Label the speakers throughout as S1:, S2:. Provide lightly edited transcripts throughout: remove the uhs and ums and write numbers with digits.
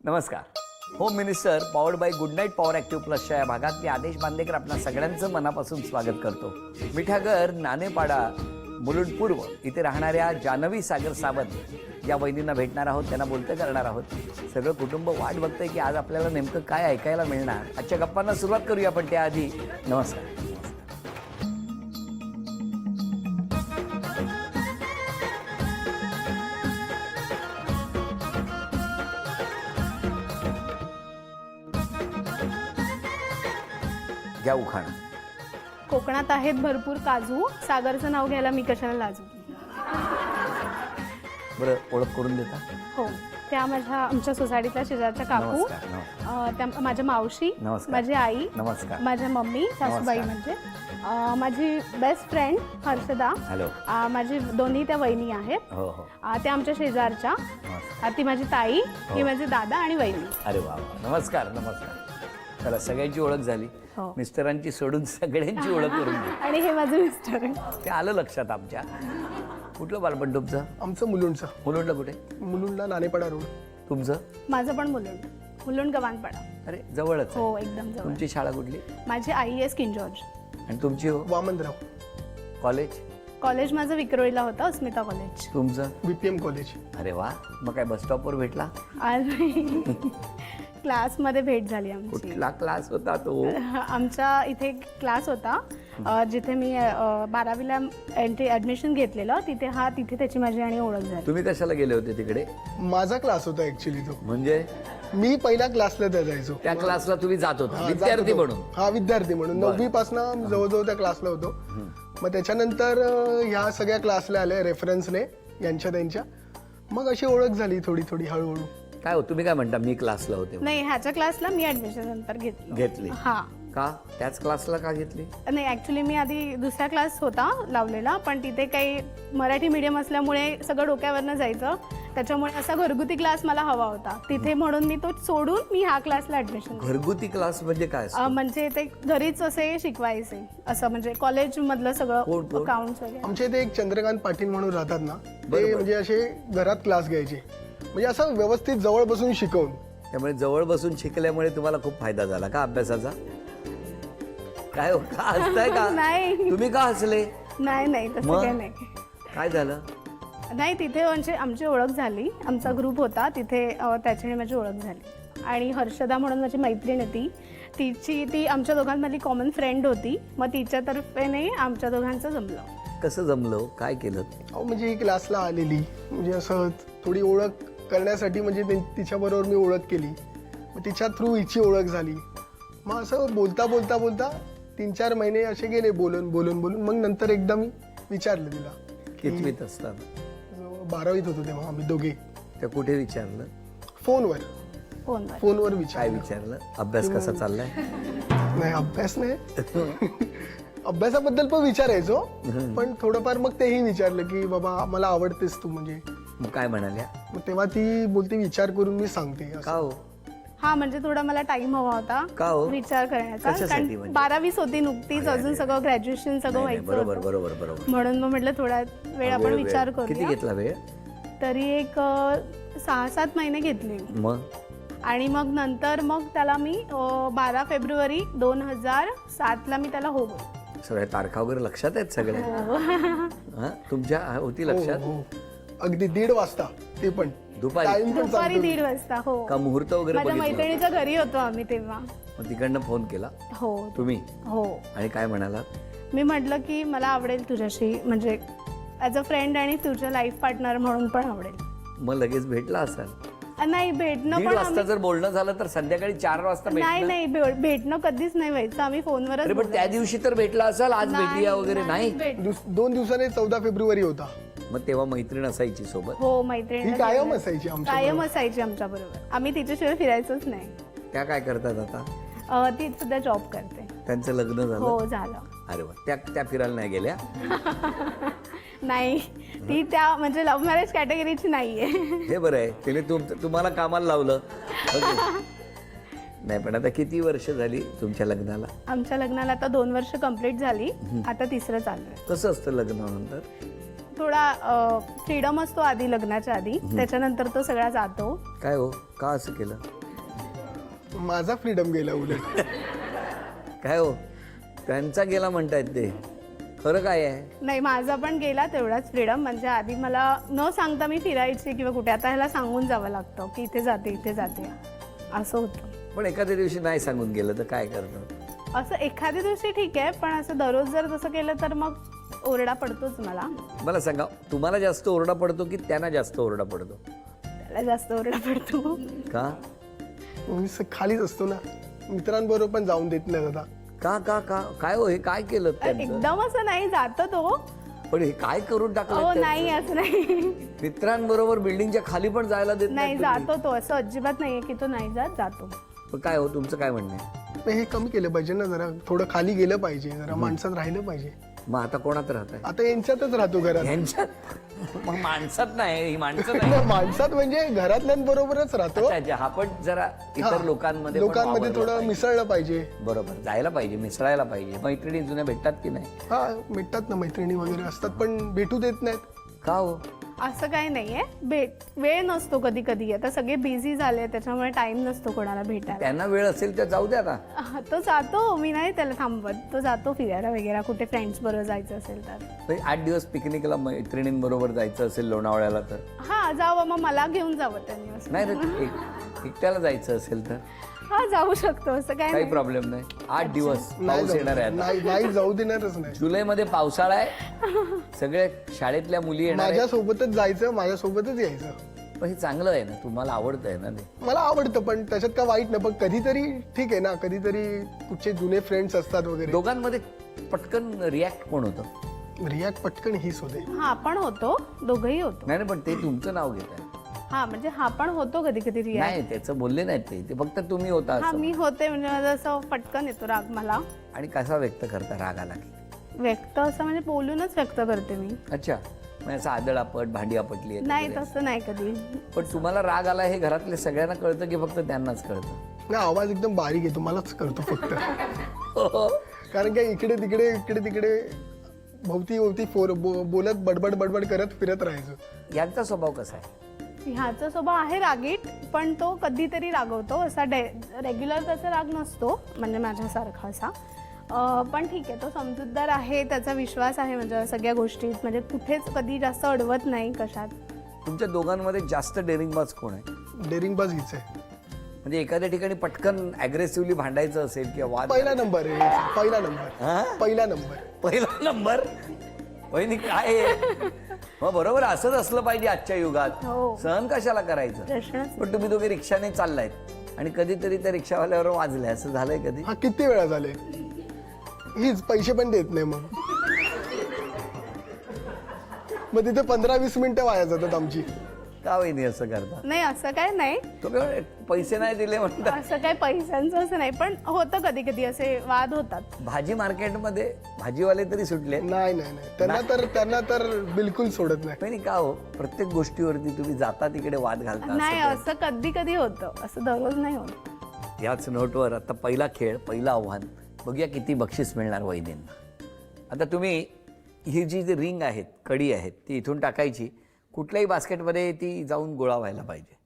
S1: नमस्कार. Home Minister powered by Good Knight Power Activ प्लसच्या या भागात मी आदेश बांदेकर आपल्या सगळ्यांचं मनापासून स्वागत करतो. मिठागर, नानेपाडा, मुलुंड पूर्व इथे राहणाऱ्या जानवी सागर सावंत या वहिनींना भेटणार आहोत, त्यांना बोलतं करणार आहोत. सगळं कुटुंब वाट बघतंय की आज आपल्याला नेमकं काय ऐकायला मिळणार. आजच्या गप्पांना सुरुवात करूया, पण त्याआधी नमस्कार. घ्या उखाणा.
S2: कोकणात आहेत भरपूर काजू, सागरचं नाव घ्यायला मी कशाला लाजू.
S1: बरं, ओळख करून देता?
S2: हो, त्या आमच्या सोसायटीतल्या शेजारच्या काकू,
S1: नमस्कार. नमस्कार.
S2: त्या माझ्या मावशी,
S1: नमस्कार.
S2: माझी आई,
S1: नमस्कार.
S2: माझ्या मम्मी, सासूबाई म्हणजे माझी बेस्ट फ्रेंड हर्षदा.
S1: हॅलो.
S2: माझी दोन्ही त्या वहिनी आहेत.
S1: हो हो.
S2: त्या आमच्या शेजारच्या.
S1: नमस्कार.
S2: ती माझी ताई, ही माझे दादा आणि वहिनी.
S1: अरे वा वा. नमस्कार. नमस्कार. चला, सगळ्यांची ओळख झाली.
S2: हो.
S1: मिस्टरांची सोडून सगळ्यांची ओळख करून दे.
S2: आणि हे माझे मिस्टर आहे.
S1: ते आलं लक्षात आमच्या. कुठलं बालपण तुमचं?
S3: आमचं मुलुंडचं.
S1: मुलुंडला कुठे?
S3: मुलुंडला नानेपाडा रोड.
S1: तुमचं?
S2: माझं पण मुलुंड गव्हाणपाडा.
S1: अरे जवळच आहे.
S2: हो, एकदम जवळ.
S1: तुमची शाळा कुठली?
S2: माझी आई एस किंग जॉर्ज.
S1: आणि तुमची हो?
S3: वामनराव.
S1: कॉलेज?
S2: कॉलेज माझं विक्रोळीला होतं, अस्मिता कॉलेज.
S1: तुमचं?
S3: BPM college.
S1: अरे वा. मग काय बस स्टॉपवर भेटला?
S2: आज क्लासमध्ये भेट झाली आमची.
S1: कुठला क्लास होता तो?
S2: आमच्या इथे एक क्लास होता जिथे मी 12वीला ॲडमिशन घेतलेलं. तिथे त्याची माझी आणि ओळख झाली.
S1: तुम्ही कशाला गेले होते तिकडे?
S3: माझा क्लास होता ऍक्च्युली तो.
S1: म्हणजे
S3: मी पहिल्या क्लासला त्या जायचो.
S1: त्या क्लासला तुम्ही जात होता
S3: हा,
S1: विद्यार्थी
S3: जात होतो.
S1: म्हणून?
S3: हा, विद्यार्थी म्हणून.
S1: बरं.
S3: 9वी पासून जवळजवळ त्या क्लासला होतो. मग त्याच्यानंतर ह्या सगळ्या क्लासला आल्या रेफरन्सने यांच्या त्यांच्या. मग अशी ओळख झाली थोडी थोडी हळूहळू.
S1: काय हो, तुम्ही काय म्हणता मी क्लासला होते?
S2: नाही, ह्याच्या क्लासला मी ॲडमिशन नंतर
S1: घेतली.
S2: हा.
S1: का त्याच क्लासला का घेतली?
S2: नाही, ॲक्च्युली मी आधी दुसरा क्लास होता लावलेला, पण तिथे काही मराठी मीडियम असल्यामुळे सगळं डोक्यावरनं जायचं. त्याच्यामुळे असा घरगुती क्लास मला हवा होता तिथे, म्हणून मी तो सोडून मी ह्या क्लासला ॲडमिशन.
S1: घरगुती क्लास म्हणजे काय असतं?
S2: म्हणजे ते घरीच असे शिकवायचे, असं म्हणजे कॉलेजमधलं सगळं
S1: कोण?
S2: अकाउंट्स वगैरे.
S3: आमच्या इथे एक चंद्रकांत पाटील म्हणून राहतात ना,
S1: बरोबर.
S3: ते म्हणजे असे घरात क्लास घ्यायचे, म्हणजे असं व्यवस्थित जवळ बसून शिकवून.
S1: त्यामुळे जवळ बसून शिकल्यामुळे तुम्हाला खूप फायदा झाला का अभ्यासाचा? काय हो, का हसताय का?
S2: नाही.
S1: तुम्ही का हसले?
S2: नाही तसं
S1: मग?
S2: काही नाही.
S1: काय झालं?
S2: नाही, तिथे म्हणजे आमची ओळख झाली. आमचा ग्रुप होता तिथे, त्याच्याने माझी ओळख झाली. आणि हर्षदा म्हणून माझी मैत्रीण आहे, ती आमच्या दोघांमधली कॉमन फ्रेंड होती. मग तिच्या तर्फेने आमच्या दोघांचं जमलं.
S1: कसं जमलं? काय केलं?
S3: म्हणजे ही क्लासला आलेली, म्हणजे असं थोडी ओळख करण्यासाठी, म्हणजे तिच्याबरोबर मी ओळख केली. मग तिच्या थ्रू हिची ओळख झाली. मग असं बोलता बोलता बोलता 3-4 महिने असे गेले, बोलून. मग नंतर एकदा मी विचारलं तिला.
S1: कितवीत असताना?
S3: 12वीत होतो तेव्हा आम्ही दोघे.
S1: त्या कुठे विचारलं?
S3: फोनवर
S1: काय
S3: विचारलं.
S1: विचारलं? अभ्यास कसा चाललाय?
S3: नाही, अभ्यास नाही. अभ्यासाबद्दल पण विचारायचो, पण थोडंफार मग तेही विचारलं की बाबा मला आवडतेस तू, म्हणजे.
S1: मग काय म्हणाल्या?
S3: मग तेव्हा ती बोलते विचार करून मी सांगते असं.
S1: का हो?
S2: हा, म्हणजे थोडा मला टाइम हवा होता
S1: का हो?
S2: विचार करण्याचा.
S1: कशासाठी
S2: कारण
S1: म्हणजे?
S2: 12वीच होती नुकतीच, अजून सगळं ग्रॅज्युएशन सगळं
S1: नाही,
S2: व्हायचं
S1: बरोबर
S2: होतं.
S1: बरोबर.
S2: म्हणून मग म्हटलं थोडा वेळ आपण विचार
S1: किती
S2: करूया.
S1: घेतला वेळ?
S2: तरी एक 6-7 महिने घेतले.
S1: मग
S2: आणि मग नंतर मग त्याला मी 12 फेब्रुवारी 2007ला मी त्याला हो बोलले.
S1: सगळ्या तारखा वगैरे लक्षात आहेत सगळ्या? हा, तुमच्या होती लक्षात?
S3: हो. अगदी 1:30 वाजता, ते पण
S1: दुपारी?
S3: टाइम पण
S2: दुपारी
S3: सांगतो.
S2: 1:30 वाजता. हो,
S1: का मुहूर्त वगैरे
S2: माझ्या
S1: बघितला?
S2: मैत्रिणीच्या घरी होतो आम्ही तेव्हा.
S1: मग तिकडनं फोन केला
S2: हो.
S1: तुम्ही?
S2: हो.
S1: आणि काय म्हणाला?
S2: मी म्हटलं की मला आवडेल तुझ्याशी, म्हणजे ॲज अ फ्रेंड आणि फ्युचर लाईफ पार्टनर म्हणून पण आवडेल.
S1: मग लगेच भेटला असाल?
S2: नाही, भेटणं
S1: 1:30
S2: पण
S1: वाजता जर बोलणं झालं तर संध्याकाळी 4 वाजता भेटणं?
S2: नाही, भेटणं कधीच नाही व्हायचं. आम्ही फोनवरच
S1: अरे पण त्या दिवशी तर भेटला असाल, आज भेटूया वगैरे नाही?
S3: 2 दिवसाने 14 फेब्रुवारी होता.
S1: मग तेव्हा मैत्रीण असायची सोबत?
S2: हो,
S3: ही
S2: मैत्रिणी
S3: कायम असायची आमच्या
S2: कायम असायची आमच्या बरोबर. आम्ही तिच्याशिवाय फिरायचंच नाही.
S1: त्या काय करतात आता?
S2: ती सुद्धा जॉब करते.
S1: त्यांचं लग्न झालं?
S2: हो, झालं.
S1: अरे वा. त्या फिरायला नाही गेल्या?
S2: नाही, ती त्या म्हणजे लव्ह मॅरेज कॅटेगरीची नाहीये.
S1: हे बरं आहे, तिने तुम्हाला कामाला लावलं. नाही, पण आता किती वर्ष झाली तुमच्या लग्नाला?
S2: आमच्या लग्नाला आता 2 वर्ष कंप्लीट झाली, आता 3रं चालू आहे.
S1: कसं असतं लग्नानंतर?
S2: थोडा फ्रीडम असतो आधी, लग्नाच्या आधी, त्याच्यानंतर तो सगळा जातो.
S1: काय हो, का असं केलं?
S3: माझा फ्रीडम गेला उलट.
S1: काय हो त्यांचा गेला म्हणतायत ते, खरं काय आहे?
S2: नाही, माझा पण गेला तेवढाच फ्रीडम. म्हणजे आधी मला न सांगता मी फिरायची किंवा कुठे, आता ह्याला सांगून जावं लागतं की इथे जाते इथे जाते, असं होतं.
S1: पण एखाद्या दिवशी नाही सांगून गेलं तर काय करतं?
S2: असं एखाद्या दिवशी ठीक आहे, पण असं दररोज जर तसं केलं तर मग ओरडा पडतोच मला.
S1: मला सांगा, तुम्हाला जास्त ओरडा पडतो की त्यांना जास्त ओरडा पडतो?
S2: त्याला जास्त ओरडा पडतो.
S1: का
S3: मी खालीच असतो ना, मित्रांबरोबर पण जाऊन देत नाही दादा.
S1: का का का काय हो, हे काय केलं त्यांचं?
S2: एकदम असं नाही, जातो तो.
S1: पण हे काय करून
S2: हो
S1: टाकलं?
S2: नाही, असं नाही.
S1: मित्रांबरोबर बिल्डिंगच्या खाली पण जायला देत
S2: नाही,
S1: तुम्ही?
S2: जातो तो. असं अजिबात नाहीये की तो नाही जात, जातो.
S1: पण काय हो तुमचं काय म्हणणं आहे?
S3: नाही, हे कमी केलं पाहिजे ना जरा, थोडं खाली गेलं पाहिजे, जरा माणसात राहिलं पाहिजे.
S1: मग आता कोणात राहताय?
S3: आता यांच्यातच राहतो घरात.
S1: यांच्यात? मग माणसात नाही, ही माणसं नाही.
S3: नाही, माणसात म्हणजे घरातल्यांबरोबरच राहतो.
S1: अच्छा, अच्छा. हा पण जरा इतर लोकांमध्ये पण
S3: लोकांमध्ये
S1: वावरलं
S3: थोडं
S1: पाहिजे.
S3: मिसळलं पाहिजे.
S1: बरोबर, जायला पाहिजे, मिसळायला पाहिजे. मैत्रिणी जुन्या भेटतात की नाही?
S3: हा, भेटतात ना, मैत्रिणी वगैरे असतात, पण भेटू देत नाहीत.
S1: का हो?
S2: असं काही नाहीये, वेळ नसतो कधी कधी. आता सगळे बिझी झाले, त्याच्यामुळे टाइम नसतो कोणाला भेटायला.
S1: त्यांना वेळ असेल तर जाऊ द्या ना.
S2: तो जातो, मी नाही त्याला थांबवत. तो जातो फिरायला वगैरे, कुठे फ्रेंड्स बरोबर जायचं असेल तर.
S1: म्हणजे 8 दिवस पिकनिकला मैत्रिणींबरोबर जायचं असेल लोणावळ्याला तर?
S2: हा, जावं, मग मला घेऊन जावं त्यांनी असं.
S1: नाही रे, एकट्याला जायचं असेल तर
S2: हा, जाऊ शकतो, असं काही
S1: काही
S2: नाही.
S1: प्रॉब्लेम नाही. 8 दिवस
S3: नाही
S1: पाऊस येणार आहे आता.
S3: नाही जाऊ देणारच नाही.
S1: जुलैमध्ये पावसाळा आहे, सगळे शाळेतल्या मुली येणार आहेत.
S3: माझ्यासोबतच जायचं, माझ्यासोबतच यायचं.
S1: पण हे चांगलं आहे ना, तुम्हाला आवडतं आहे ना ते?
S3: मला आवडतं, पण त्याच्यात काय वाईट नाही. पण कधीतरी ठीक आहे ना, कधीतरी कुठचे जुने फ्रेंड्स असतात वगैरे.
S1: दोघांमध्ये पटकन रिॲक्ट कोण होतं?
S3: रिॲक्ट पटकन हीच होते.
S2: हा, पण होतो, दोघंही होतो.
S1: नाही नाही, पण ते तुमचं नाव घेत आहे.
S2: हा, म्हणजे हा पण होतो कधी कधी रिॲक्ट.
S1: नाही, त्याचं बोलले नाहीत ते फक्त तुम्ही होता
S2: हा,
S1: असं.
S2: मी होते, म्हणजे माझं असं पटकन येतो राग मला.
S1: आणि कसा व्यक्त करता राग आला की?
S2: व्यक्त असं म्हणजे बोलूनच व्यक्त करते मी.
S1: अच्छा, म्हणजे असं आदळापट, भांडी आपटली आहे
S2: नाही,
S1: वगैरे.
S2: तसं नाही कधी.
S1: पण तुम्हाला राग आला हे घरातल्या सगळ्यांना कळतं की फक्त त्यांनाच कळतं?
S3: नाही, आवाज एकदम बारीक आहे, तुम्हालाच करतो फक्त. कारण काय इकडे तिकडे भोवती बोलत बडबड करत फिरत राहायचं.
S1: यांचा स्वभाव कसा आहे?
S2: ह्याचा स्वभाव आहे रागीट, पण तो कधीतरी रागवतो. असा रेग्युलर त्याचा राग नसतो, म्हणजे माझ्यासारखा असा. पण ठीक आहे, तो समजूतदार आहे, त्याचा विश्वास आहे म्हणजे सगळ्या गोष्टीत. म्हणजे कुठेच कधी जास्त अडवत नाही कशात.
S1: तुमच्या दोघांमध्ये जास्त डेअरिंगबाज कोण आहे?
S3: डेअरिंगबाज हीच आहे.
S1: म्हणजे एखाद्या ठिकाणी पटकन अग्रेसिव्हली भांडायचं असेल किंवा वाद?
S3: पहिला नंबर आहे, पहिला नंबर.
S1: हा?
S3: पहिला नंबर.
S1: पहिला नंबर? वहिनी काय आहे? मग बरोबर, असंच असलं पाहिजे आजच्या युगात.
S2: हो.
S1: सहन कशाला करायचं?
S2: प्रश्नच.
S1: पण तुम्ही दोघे रिक्षाने चाललायत आणि कधीतरी त्या रिक्षावाल्यावर वाजले, असं झालंय कधी?
S3: हा, किती वेळा झाले. हीच पैसे पण देत नाही. मग तिथे 15-20 मिनिटं वाया जातात आमची.
S1: का वहिनी असं करता?
S2: नाही, असं काय नाही.
S1: तुम्ही पैसे नाही दिले म्हणता.
S2: असं काही पैशांचं असं नाही, पण होतं कधी कधी असे वाद होतात.
S1: भाजी मार्केटमध्ये भाजीवाले तरी सुटले
S3: नाही, त्यांना तर बिलकुल सोडत नाही.
S1: नाही का हो, प्रत्येक गोष्टीवरती तुम्ही जाता तिकडे वाद घालता.
S2: नाही, असं कधी कधी होतं, असं दररोज नाही होत.
S1: याच नोटवर आता पहिला खेळ, पहिलं आव्हान, बघूया किती बक्षीस मिळणार वहिनींना. आता तुम्ही ही जी रिंग आहेत, कडी आहेत, ती इथून टाकायची. कुठल्याही बास्केटमध्ये ती जाऊन गोळा व्हायला पाहिजे.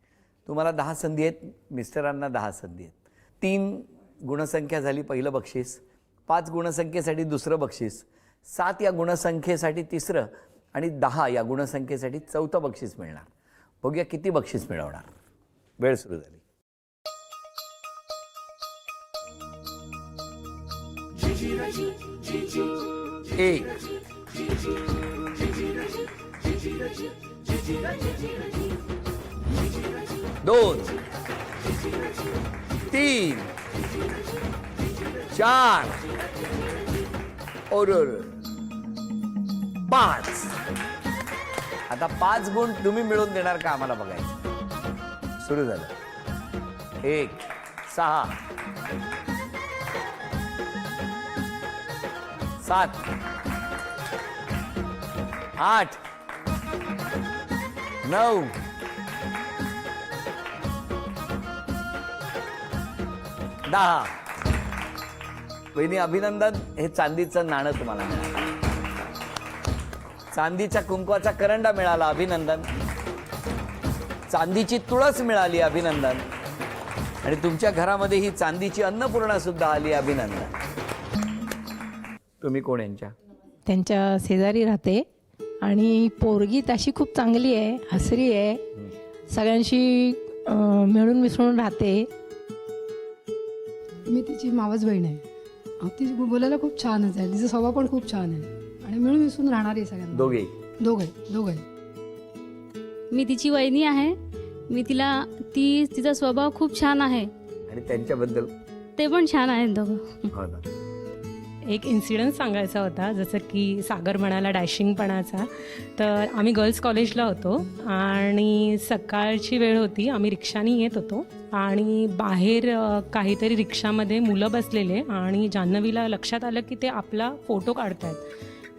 S1: तुम्हाला 10 संधी आहेत, मिस्टरांना 10 संधी आहेत. 3 गुणसंख्या झाली पहिलं बक्षीस, 5 गुणसंख्येसाठी दुसरं बक्षीस, 7 या गुणसंख्येसाठी तिसरं आणि 10 या गुणसंख्येसाठी चौथं बक्षीस मिळणार. बघूया किती बक्षीस मिळवणार. वेळ सुरू झाली. एक, 2, 3, 4 और 5. आता 5 गुण तुम्ही मिळवून देणार का आम्हाला बघायचं. सुरू झालं. 1, 6, 7, 8, 9, 10. वहिनी अभिनंदन, हे चांदीचं नाणं तुम्हाला मिळालं. चांदीच्या कुंकवाचा करंडा मिळाला, अभिनंदन. चांदीची तुळस मिळाली, अभिनंदन. आणि तुमच्या घरामध्ये ही चांदीची अन्नपूर्णा सुद्धा आली, अभिनंदन. तुम्ही कोण यांच्या?
S4: त्यांच्या शेजारी राहते आणि पोरगी तशी खूप चांगली आहे, हसरी आहे, सगळ्यांशी मिळून मिसळून राहते.
S5: मी तिची मावस बहीण आहे. ती बोलायला खूप छानच आहे, तिचा स्वभाव पण खूप छान आहे आणि मिळून मिसळून राहणार आहे सगळ्यांना. दोघे.
S6: मी तिची वहिनी आहे. मी तिचा स्वभाव खूप छान आहे.
S1: आणि त्यांच्याबद्दल?
S6: ते पण छान आहेत दोघं.
S1: हो ना.
S4: एक इन्सिडन्स सांगायचा होता, जसं की सागर म्हणाला डॅशिंगपणाचा. तर आम्ही गर्ल्स कॉलेजला होतो आणि सकाळची वेळ होती, आम्ही रिक्षाने येत होतो आणि बाहेर काहीतरी रिक्षामध्ये मुलं बसलेले आणि जान्हवीला लक्षात आलं की ते आपला फोटो काढतायत,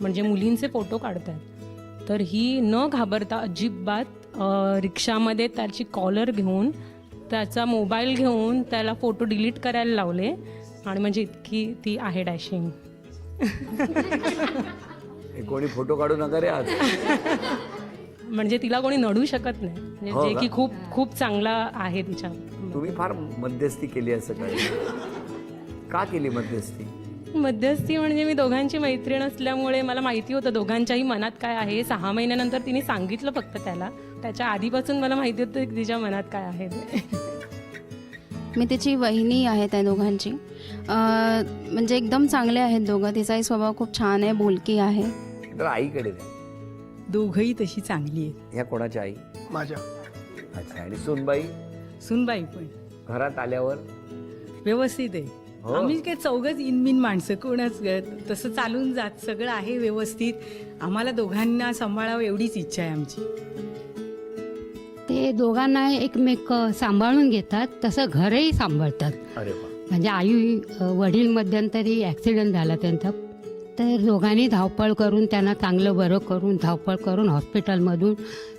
S4: म्हणजे मुलींचे फोटो काढतायत. तर ही न घाबरता अजिबात रिक्षामध्ये त्याची कॉलर घेऊन, त्याचा मोबाईल घेऊन त्याला फोटो डिलीट करायला लावले. आणि म्हणजे इतकी ती आहे डॅशिंग.
S1: कोणी फोटो काढू नका रे आज.
S4: म्हणजे तिला कोणी नडू शकत नाही, म्हणजे
S1: हो
S4: जे
S1: का?
S4: की खूप खूप चांगला आहे तिच्या.
S1: तुम्ही फार मध्यस्थी केली असं काय? का केली मध्यस्थी?
S4: मध्यस्थी म्हणजे मी दोघांची मैत्रीण असल्यामुळे मला माहिती होतं दोघांच्याही मनात काय आहे. 6 महिन्यानंतर तिने सांगितलं फक्त त्याला. त्याच्या आधीपासून मला माहिती होतं की तिच्या मनात काय आहे ते.
S7: मी तिची वहिनी आहे त्या दोघांची. म्हणजे एकदम चांगले आहेत दोघं. तिचाही स्वभाव खूप छान आहे, बोलकी आहे.
S1: तर आईकडे द्या.
S8: दोघंही तशी चांगली आहेत.
S1: ह्या कोणाच्या आई?
S3: माझ्या.
S1: अच्छा. आणि सुनबाई?
S8: सुनबाई पण
S1: घरात आल्यावर
S8: व्यवस्थित आहे.
S1: हो.
S8: आम्ही काय चौघच इनमिन माणसं, कोणच तसं चालून जात, सगळं आहे व्यवस्थित. आम्हाला दोघांना सांभाळावं एवढीच इच्छा आहे आमची.
S9: ते दोघांना एकमेक सांभाळून घेतात, तसं घरही सांभाळतात.
S1: अरे वा.
S9: म्हणजे आई वडील मध्यंतरी ॲक्सिडेंट झाला त्यांचा, तर दोघांनी धावपळ करून त्यांना चांगलं बरं करून, धावपळ करून हॉस्पिटलमधून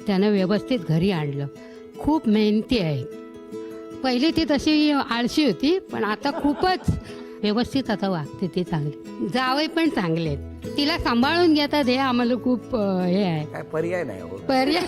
S9: त्यांना व्यवस्थित घरी आणलं. खूप मेहनती आहे. पहिली ती तशी आळशी होती, पण आता खूपच व्यवस्थित आता वागते ती चांगली. जावई पण चांगले आहेत, तिला सांभाळून घेतात. हे आम्हाला खूप हे आहे,
S1: काय पर्याय नाही हो.
S9: पर्याय.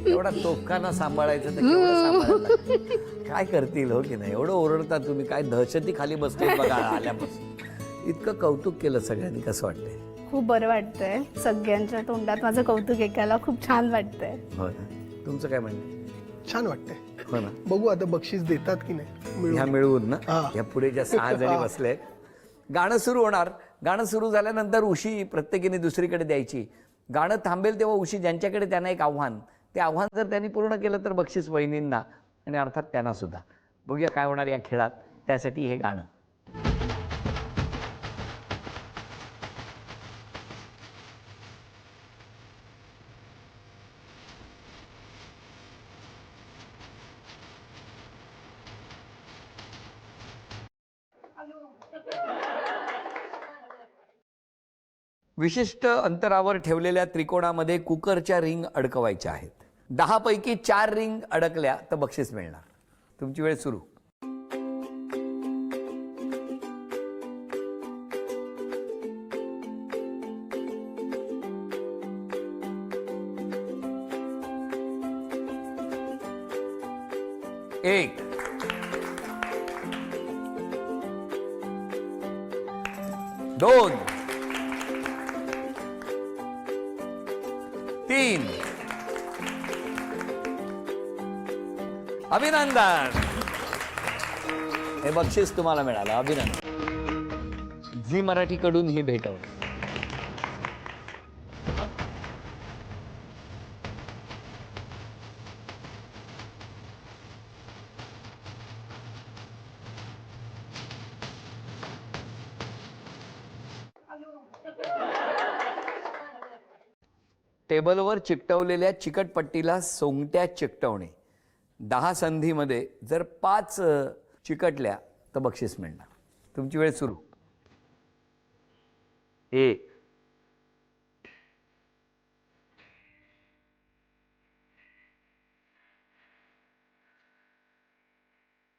S1: एवढा तोफखाना सांभाळायचं तर केवढं सांभाळायला लागतं. काय करतील हो की नाही? एवढं ओरडता तुम्ही, काय दहशती खाली बसते बघा आल्यापासून. इतकं कौतुक केलं सगळ्यांनी, कसं वाटतंय?
S2: खूप बरं वाटतंय. सगळ्यांच्या तोंडात माझं कौतुक ऐकायला खूप छान वाटतंय.
S1: हो ना. तुमचं काय म्हणणं?
S3: छान वाटतंय.
S1: हो ना.
S3: बघू आता बक्षीस देतात की नाही.
S1: ह्या मिळवून ना,
S3: हा.
S1: ह्या पुढे ज्या 6 जणी बसले. गाणं सुरू होणार. गाणं सुरू झाल्यानंतर उशी प्रत्येकीने दुसरीकडे द्यायची. गाणं थांबेल तेव्हा उशी ज्यांच्याकडे, त्यांना एक आव्हान. ते आव्हान जर त्यांनी पूर्ण केलं तर बक्षीस वहिनींना आणि अर्थात त्यांना सुद्धा. बघूया काय होणार या खेळात. त्यासाठी हे गाणं. विशिष्ट अंतरावर ठेवलेल्या त्रिकोणामध्ये कुकरच्या रिंग अडकवायच्या आहेत. 10 पैकी 4 रिंग अडकल्या तर बक्षीस मिळणार. तुमची वेळ सुरू. एक, 2, 3. अभिनंदन. हे बक्षीस तुम्हाला मिळालं. अभिनंदन. झी मराठीकडून ही भेट आहे. टेबलवर चिकटवलेल्या चिकटपट्टीला सोंगट्या चिकटवणे. 10 संधीमध्ये जर 5 चिकटल्या तर बक्षीस मिळणार. तुमची वेळ सुरू. 1,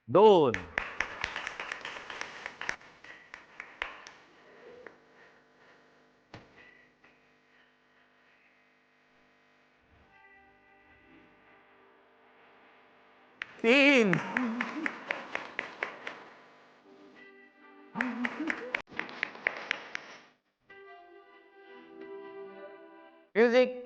S1: 2, 3, 3 म्युझिक.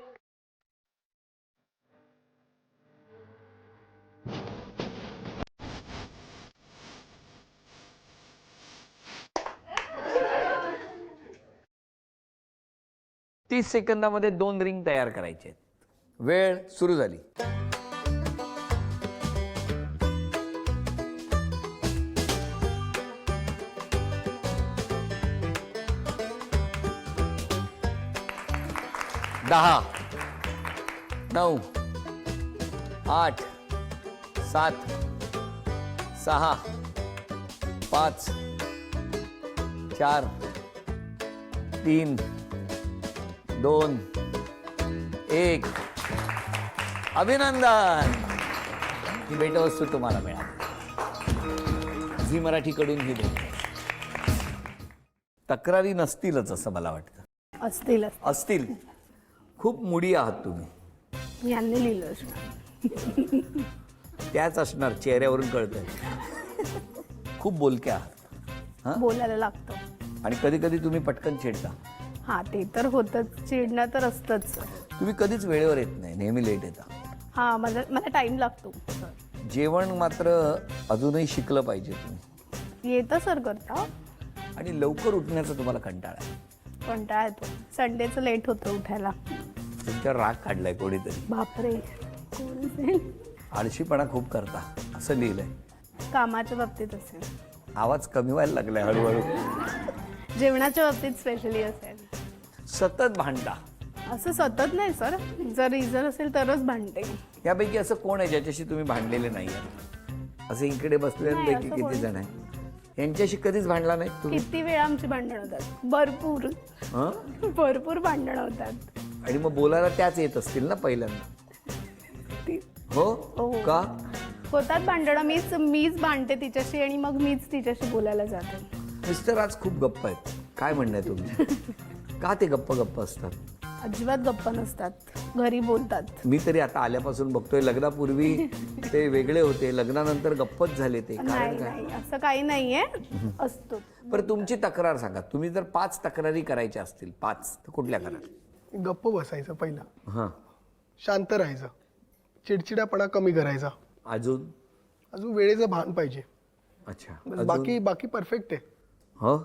S1: तीस सेकंदामध्ये 2 रिंग तयार करायचे आहेत. वेळ सुरू झाली. दहा, 9, 8, 7, 6, 5, 4, 3, 2, 1. अभिनंदन. ही भेटवस्तू तुम्हाला मिळाली. झी मराठीकडून ही भेट. तक्रारी नसतीलच असं मला वाटतं.
S2: असतील
S1: असतील. खूप मुडी आहात तुम्ही.
S2: यांनी लिहिलं असणार.
S1: त्याच असणार, चेहऱ्यावरून कळतंय. खूप बोलक्या आहात.
S2: बोलायला लागतं.
S1: आणि कधी कधी तुम्ही पटकन चिडता.
S2: हा ते तर होतच, चिडणं तर असतंच.
S1: तुम्ही कधीच वेळेवर येत नाही, नेहमी लेट येता.
S2: हा मला टाइम लागतो.
S1: जेवण मात्र अजूनही शिकलं पाहिजे तुम्ही.
S2: येतं सर करता.
S1: आणि लवकर उठण्याचा तुम्हाला कंटाळा आहे.
S2: कंटाळा येतो. संडेचं लेट होतं उठायला.
S1: तुमच्यावर राग काढलाय कोणीतरी.
S2: बापरे, कोण असेल?
S1: आळशीपणा खूप करता असं लिहिलंय.
S2: कामाच्या बाबतीत असेल.
S1: आवाज कमी व्हायला लागलाय हळूहळू.
S2: जेवणाच्या बाबतीत स्पेशली असेल.
S1: सतत भांडता.
S2: असं सतत नाही सर, जर रिझन असेल तरच भांडते.
S1: यापैकी असं कोण आहे ज्याच्याशी तुम्ही भांडलेले नाहीये? असे इकडे बसलेल्यांपैकी
S2: नाही, असं
S1: किती
S2: कोण?
S1: जण आहे यांच्याशी कधीच भांडला नाही तुम्ही?
S2: किती वेळा आमची भांडण होतात. भरपूर
S1: हं?
S2: भरपूर भांडण होतात.
S1: आणि मग बोलायला त्याच येत असतील ना पहिल्यांदा.
S2: ती-
S1: हो
S2: हो.
S1: का?
S2: होतात भांडणं. मीच भांडते तिच्याशी आणि मग मीच तिच्याशी बोलायला जाते.
S1: मिस्टर आज खूप गप्प आहेत. काय म्हणणं आहे तुमचं? का ते गप्प असतात?
S2: अजिबात गप्पा नसतात. घरी बोलतात.
S1: मी तरी आता आल्यापासून बघतोय, लग्नापूर्वी ते वेगळे होते, लग्नानंतर गप्पच झाले ते. कारण
S2: नाही
S1: काय?
S2: नाही असं काही नाहीये. असतो.
S1: बरं तुमची तक्रार सांगा. तुम्ही जर 5 तक्रारी करायच्या असतील, 5 तर कुठल्या कराल?
S3: गप्प बसायचं पहिला,
S1: हां.
S3: शांत राहायचं, चिडचिडापणा कमी करायचा,
S1: अजून?
S3: अजून वेळेचं भान पाहिजे.
S1: अच्छा.
S3: बस
S1: अजून?
S3: बाकी परफेक्ट आहे.
S1: हो.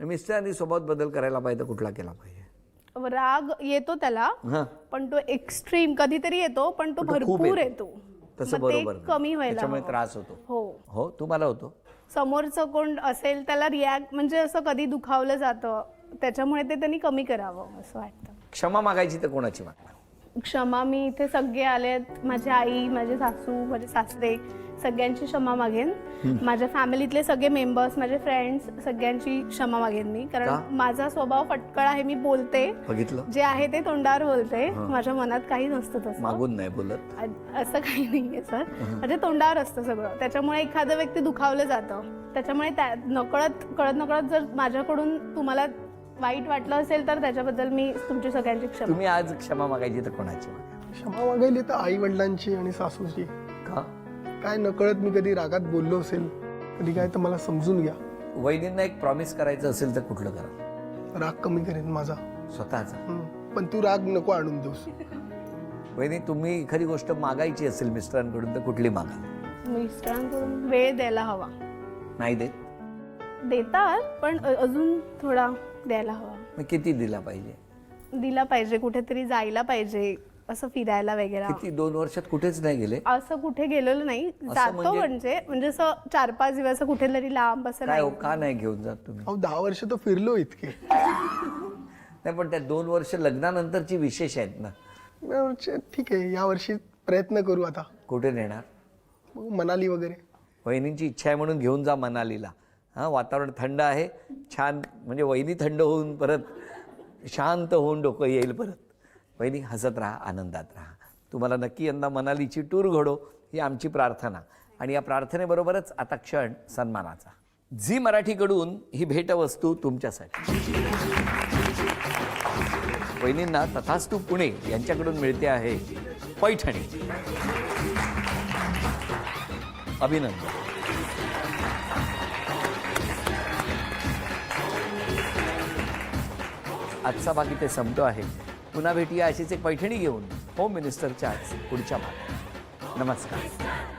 S1: मिस्टरांनी स्वभावात बदल करायला पाहिजे तर कुठला केला पाहिजे?
S2: राग येतो त्याला,
S1: हां.
S2: पण तो एक्स्ट्रीम कधीतरी येतो, पण तो
S1: पण तो खूप
S2: भरपूर
S1: येतो.
S2: येतो.
S1: तसं
S2: मग ते
S1: बरोबर नाही.
S2: कमी व्हायला
S1: त्याच्यामुळे
S2: हवं.
S1: त्रास होतो.
S2: हो.
S1: हो तुम्हाला होतो.
S2: समोरचं कोण असेल त्याला रिॲक्ट म्हणजे असं कधी दुखावलं जातं, त्याच्यामुळे ते त्यांनी कमी करावं असं वाटतं.
S1: क्षमा मागायची तर कोणाची मागणार?
S2: क्षमा मी इथे सगळे आलेत. माझी आई, माझे सासू, माझे सासरे, सगळ्यांची क्षमा मागेन. माझ्या फॅमिलीतले सगळे मेंबर्स, माझे फ्रेंड्स, सगळ्यांची क्षमा मागेन मी.
S1: का?
S2: कारण माझा स्वभाव फटकळ आहे. मी बोलते,
S1: बघितलं,
S2: जे आहे ते तोंडावर बोलते. माझ्या मनात काही नसतं तसं.
S1: मागून नाही बोलत.
S2: असं काही नाहीये सर. म्हणजे तोंडावर असतं सगळं. त्याच्यामुळे एखादं व्यक्ती दुखावलं जातं. त्याच्यामुळे कळत नकळत जर माझ्याकडून तुम्हाला वाईट वाटलं असेल तर त्याच्याबद्दल मी तुमची सगळ्यांची क्षमा.
S1: तुम्ही आज क्षमा मागायची तर कोणाची मागा?
S3: क्षमा मागायली तर आई वडिलांची आणि सासूची.
S1: का?
S3: काय नकळत मी कधी रागात बोललो असेल, कधी काय, तर मला समजून घ्या.
S1: वहिनींना एक प्रॉमिस करायचं असेल तर कुठलं करा?
S3: राग कमी करेन माझा.
S1: स्वतःचा.
S3: पण तू राग नको आणून देऊस.
S1: वहिनी तुम्ही एखादी गोष्ट मागायची असेल मिस्टरांकडून तर कुठली मागा?
S2: मिस्टरांकडून वेळ द्यायला हवा.
S1: नाही देत?
S2: देतात, पण अजून थोडा द्यायला हवा.
S1: मग किती दिला पाहिजे?
S2: दिला पाहिजे. कुठेतरी जायला पाहिजे, असं फिरायला वगैरे.
S1: किती? 2 वर्षात कुठेच नाही गेले?
S2: असं कुठे गेलेलो नाही. जातो म्हणजे असं 4-5 दिवस कुठेतरी लांब असं
S1: काय हो,
S2: नाही.
S1: का नाही घेऊन जात तुम्ही?
S3: अहो 10 वर्ष तर फिरलो इतके.
S1: नाही पण त्या 2 वर्ष लग्नानंतरची विशेष आहेत ना.
S3: ठीक आहे, या वर्षी प्रयत्न करू. आता
S1: कुठे नेणार?
S3: बघू, मनाली वगैरे.
S1: वहिनींची इच्छा आहे म्हणून घेऊन जा मनालीला. हां, वातावरण थंड आहे, छान. म्हणजे वहिनी थंड होऊन परत शांत होऊन डोकं येईल परत. वहिनी हसत राहा, आनंदात राहा. तुम्हाला नक्की यंदा मनालीची टूर घडो ही आमची प्रार्थना. आणि या प्रार्थनेबरोबरच आता क्षण सन्मानाचा. झी मराठीकडून ही भेटवस्तू तुमच्यासाठी. वहिनींना तथास्तू पुणे यांच्याकडून मिळते आहे पैठणी. अभिनंदन. आजचा भाग इथे संपतो आहे. पुन्हा भेटूया अशीच एक पैठणी घेऊन होम मिनिस्टरच्या पुढच्या भागात. नमस्कार.